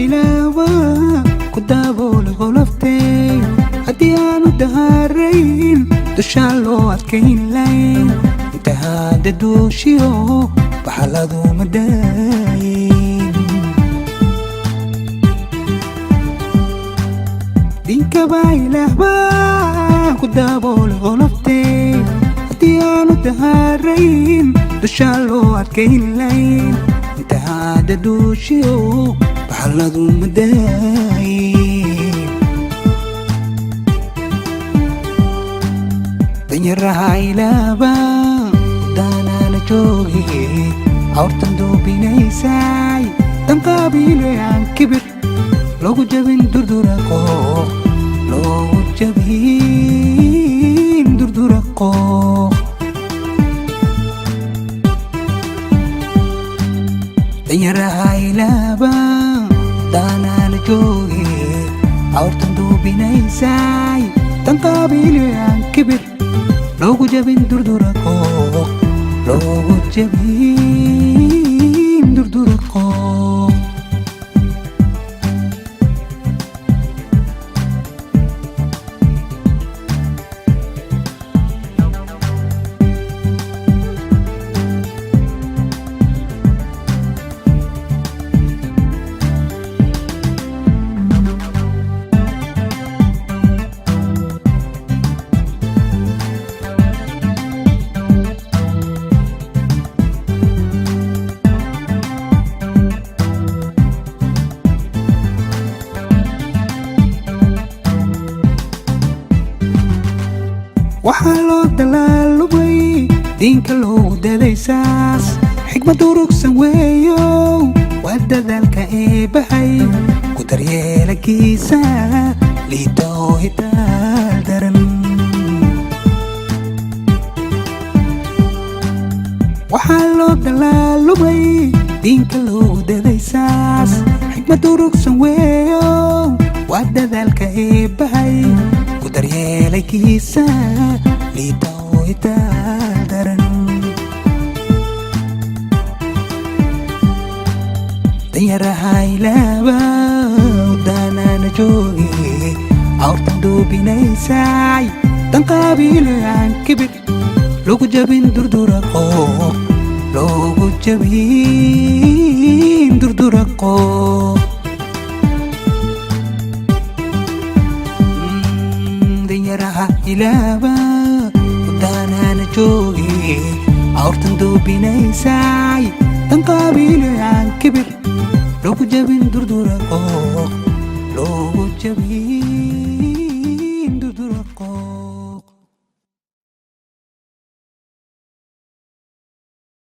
ilaaba ku daboole qoloftay haddii aanu daharayn dushaan loo adkayn layn intahaada duushiyo baxaladu madaayin dinkaba ilaaba ku daboole qoloftay haddii aanu daharayn dushaan loo adkayn layn intahaada duushiyo baxaladu madaayin danyaraha ilaaba daanaana jooge awrtan duubinaysay danqaabiile aan kibir loogu jabin durduraqo loogu jabin durduraqo danyaraha ilaaba daanaana jooge awrtan duubinaysay danqaabiile aan kibir loogu jabin durduraqo loogu jabin durduraqo waxaa loo dalaalubay diinka loogu dadaysaas xigmad urugsan weeyo waa dadaalka eebbahay ku daryeelakiisa liita oo hitaal daran waxaa loo dalaalubay diinka loogu dadaysaas xigmad urugsan weeyo waa dadaalka eebbahay ku daryeelakiisa liita oo hitaal daran danyaraha ilaaba daanaana jooge awrtan duubinaysay danqaabiile aan kibir loogu jabin durduraqo loogu jabin durduraqo danyaraha ilaaba daanaana jooge awrtan duubinaysay danqaabiile aan kibir loogu jabin durduraqo loogu jabin